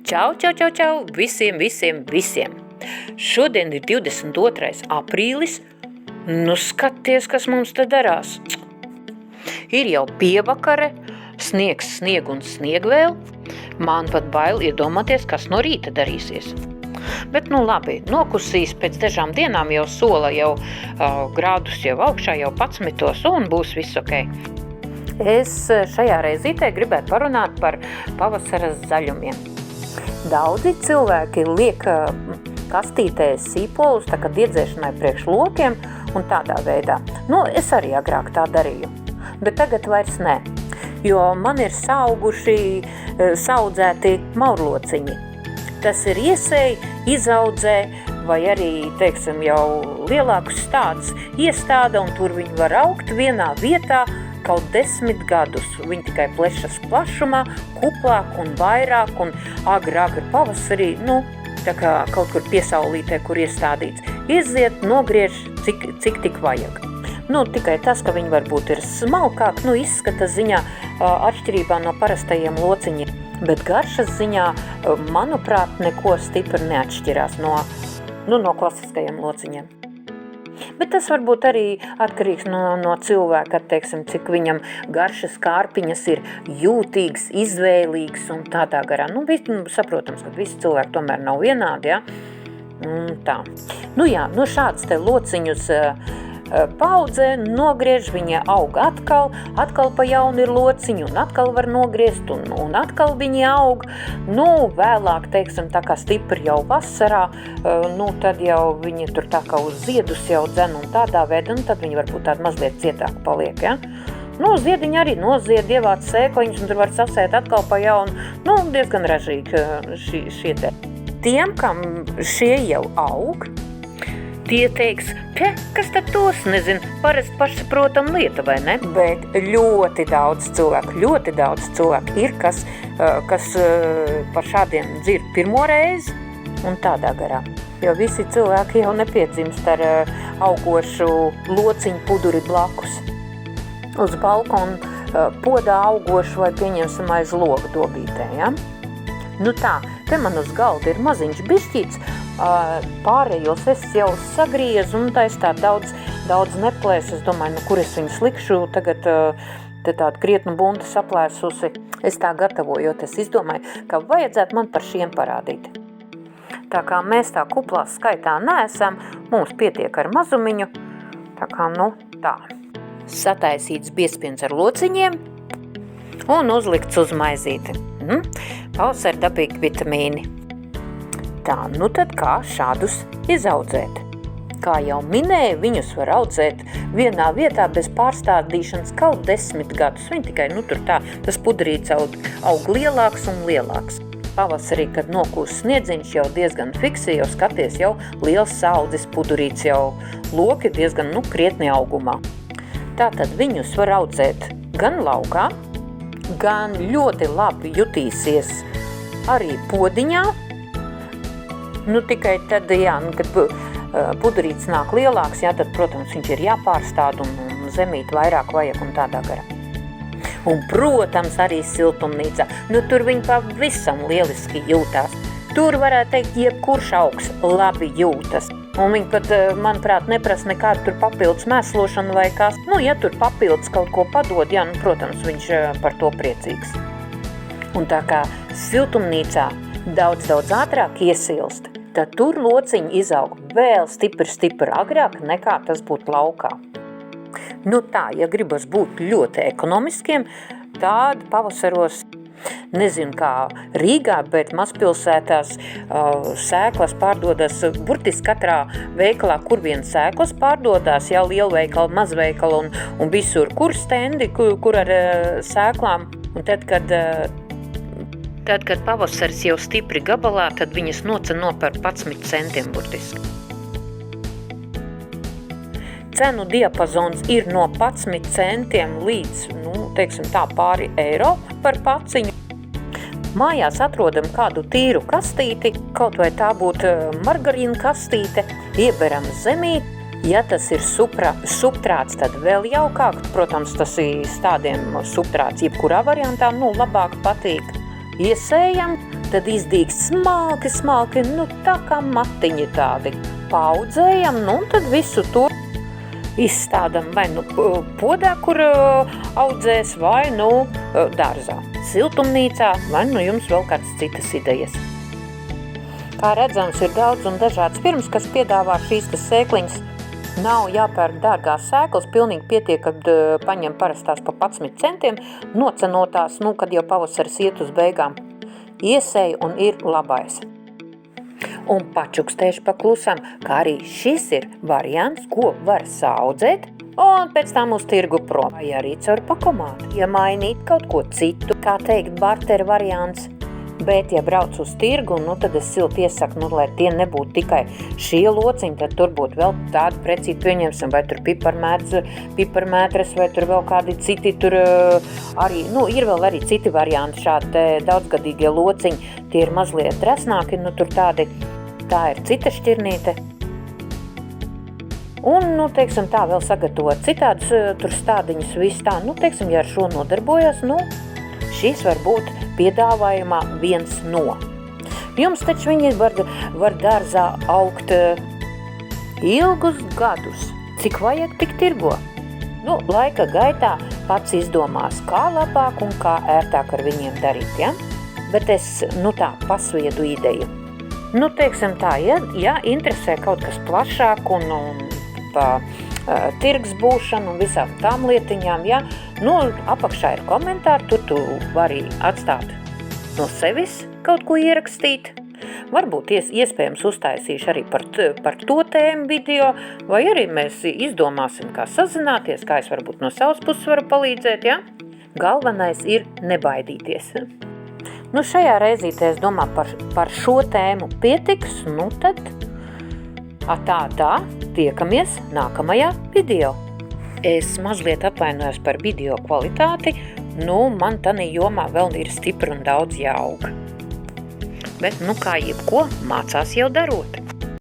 Čau, čau, čau, čau, visiem! Šodien ir 22. aprīlis, nu skaties, kas mums te darās. Ir jau pievakare, sniegs, snieg un sniegvēl, man pat bail iedomāties, kas no rīta darīsies. Bet nu labi, nokusīs pēc dažām dienām jau sola jau grādus jau augšā, jau 11 un būs viss ok. Es šajā reizītē gribētu parunāt par pavasara zaļumiem. Daudzi cilvēki liek kastītē sīpolus, tā kā diedzēšanai priekš lokiem un tādā veidā. Nu, es arī agrāk tā darīju, bet tagad vairs nē, jo man ir saudzēti maurlociņi. Tas ir iesēj, izaudzē vai arī, teiksim, jau lielākus stādus iestāda un tur viņi var augt vienā vietā kaut 10 gadus. Viņi tikai plešas plašumā, kuplāk un vairāk un agri pavasarī, nu, tā kā kaut kur piesaulītē, kur iestādīts. Iziet, nogriež, cik tik vajag. Nu, tikai tas, ka viņi varbūt ir smalkāk, nu, izskata ziņā atšķirībā no parastajiem lociņiem. Bet garšas ziņā, manuprāt, neko stipri neatšķirās no klasiskajiem lociņiem. Bet tas varbūt arī atkarīgs no cilvēka, teiksim, cik viņam garšas kārpiņas ir jūtīgas, izvēlīgas un tādā garā. Nu, saprotams, ka visi cilvēki tomēr nav vienādi, ja? Tā. Nu jā, šāds te lociņus paudzē, nogriež, viņi aug atkal pa jaunu ir lociņi un atkal var nogriezt un atkal viņi aug. Nu, vēlāk, teiksim, tā kā stipri jau vasarā, nu, tad jau viņi tur tā kā uz ziedus jau dzen un tādā veidā, un tad viņi varbūt tādi mazliet cietāk paliek, ja? Nu, ziediņi arī nozied, ievāc sēkliņus un tur var sasēt atkal pa jaunu. Nu, diezgan ražīgi šie te. Tiem, kam šie jau aug, tie teiks, kas tad tos, nezinu, parasti pašsaprotam lieta, vai ne? Bet ļoti daudz cilvēku ir, kas par šādiem dzird pirmo reizi un tādā garā. Jo visi cilvēki jau nepiedzimst ar augošu lociņu puduri blakus. Uz balkonu podā augošu vai pieņemsim aiz loga dobītē, ja? Nu tā, te man uz galda ir maziņš bišķīts, pārējos es jau sagriezu un tā es tā daudz neplēsu. Es domāju, nu kur es viņu slikšu, tagad te tāda krietnu bunta saplēsusi. Es tā gatavojot, es izdomāju, ka vajadzētu man par šiem parādīt. Tā kā mēs tā kuplā skaitā neesam, mums pietiek ar mazumiņu, tā kā, nu, tā. Sataisīts biespiens ar lociņiem un uzlikts uz maizīti. Pavasara dabīgi vitamīni. Tā, nu tad kā šādus izaudzēt? Kā jau minēju, viņus var audzēt vienā vietā bez pārstādīšanas kaut 10 gadus. Viņi tikai, nu tur tā, tas pudrīts aug lielāks un lielāks. Pavasarī, kad nokūs sniedziņš, jau diezgan fiksi, jau skaties, jau liels saudzis pudrīts, jau loki diezgan, nu, krietni augumā. Tātad viņus var audzēt gan laukā, gan ļoti labi jutīsies arī podiņā. Nu, tikai tad, jā, kad pudrīts nāk lielāks, jā, tad, protams, viņš ir jāpārstād un zemīt vairāk vajag un tādā garā. Un, protams, arī siltumnīcā. Nu, tur viņi pavisam lieliski jūtās. Tur varētu teikt, jebkurš augs labi jūtas. Un viņi pat, manuprāt, neprasa nekādu tur papildus mēslošanu vai kas. Nu, ja tur papildus kaut ko padod, jā, nu, protams, viņš par to priecīgs. Un tā kā siltumnīcā daudz ātrāk iesilst, tad tur lociņi izaug vēl stipri agrāk nekā tas būtu laukā. Nu tā, ja gribas būt ļoti ekonomiskiem, tādi pavasaros, nezinu kā Rīgā, bet mazpilsētās sēklas pārdodas burtiski katrā veikalā, kur vien sēklas pārdodas, jau lielveikala, mazveikala un visur, kur stendi, kur ar sēklām. Un tad, kad pavasaris jau stipri gabalā, tad viņas noceno par 11 centiem burtiski. Cenu diapazons ir no 11 centiem līdz, nu, teiksim tā, pāri eiro par paciņu. Mājās atrodam kādu tīru kastīti, kaut vai tā būtu margarīna kastīte, ieberam zemī. Ja tas ir subtrāts, tad vēl jaukāk. Protams, tas ir stādiem subtrāts, jebkurā variantā, nu, labāk patīk. Iesējam, tad izdīgs smalki, nu tā kā matiņi tādi. Paudzējam, nu un tad visu to izstādam vai nu podā, kur audzēs, vai nu dārzā, siltumnīcā, vai nu jums vēl kādas citas idejas. Kā redzams, ir daudz un dažādas firmas, kas piedāvā šīs sēkliņas. Nav jāpērk dārgās sēklas, pilnīgi pietiek, kad paņem parastās pa 11 centiem, nocenotās, nu, kad jau pavasaris iet uz beigām. Iesēj un ir labais. Un pačukstēšu paklusam, kā arī šis ir variants, ko var saudzēt, un pēc tam uz tirgu prom. Vai arī caur pakomātu, ja mainīt kaut ko citu, kā teikt, barter variants. Bet, ja brauc uz tirgu, nu, tad es silti iesaku, nu, lai tie nebūtu tikai šie lociņi, tad tur būtu vēl tādi precīti pieņemsim, vai tur piparmētras, vai tur vēl kādi citi, tur arī, nu, ir vēl arī citi varianti šādi daudzgadīgie lociņi, tie ir mazliet dresnāki, nu, tur tā ir cita šķirnīte. Un, nu, teiksim, tā vēl sagatavot citādas tur stādiņas, viss tā, nu, teiksim, ja ar šo nodarbojas, nu, šis var būt piedāvājumā viens no. Jums taču viņi var dārzā augt ilgus gadus. Cik vajag, tik tirgo. Nu, laika gaitā pats izdomās, kā labāk un kā ērtāk ar viņiem darīt, ja? Bet es, nu tā, pasviedu ideju. Nu, teiksim tā, ja interesē kaut kas plašāk un pa tirgs būšanu un visām tām lietiņām, ja, nu, apakšā ir komentāri, tur tu vari atstāt no sevis kaut ko ierakstīt. Varbūt iespējams uztaisīšu arī par to tēmu video, vai arī mēs izdomāsim, kā sazināties, kā es varbūt no savas puses varu palīdzēt, ja? Galvenais ir nebaidīties. Nu, šajā reizītē es domāju par šo tēmu pietiks, nu tad tā, tiekamies nākamajā video. Es mazliet atvainojos par video kvalitāti, nu, man tanī jomā vēl ir stipri un daudz jāaug. Bet, nu, kā jebko, mācās jau darot.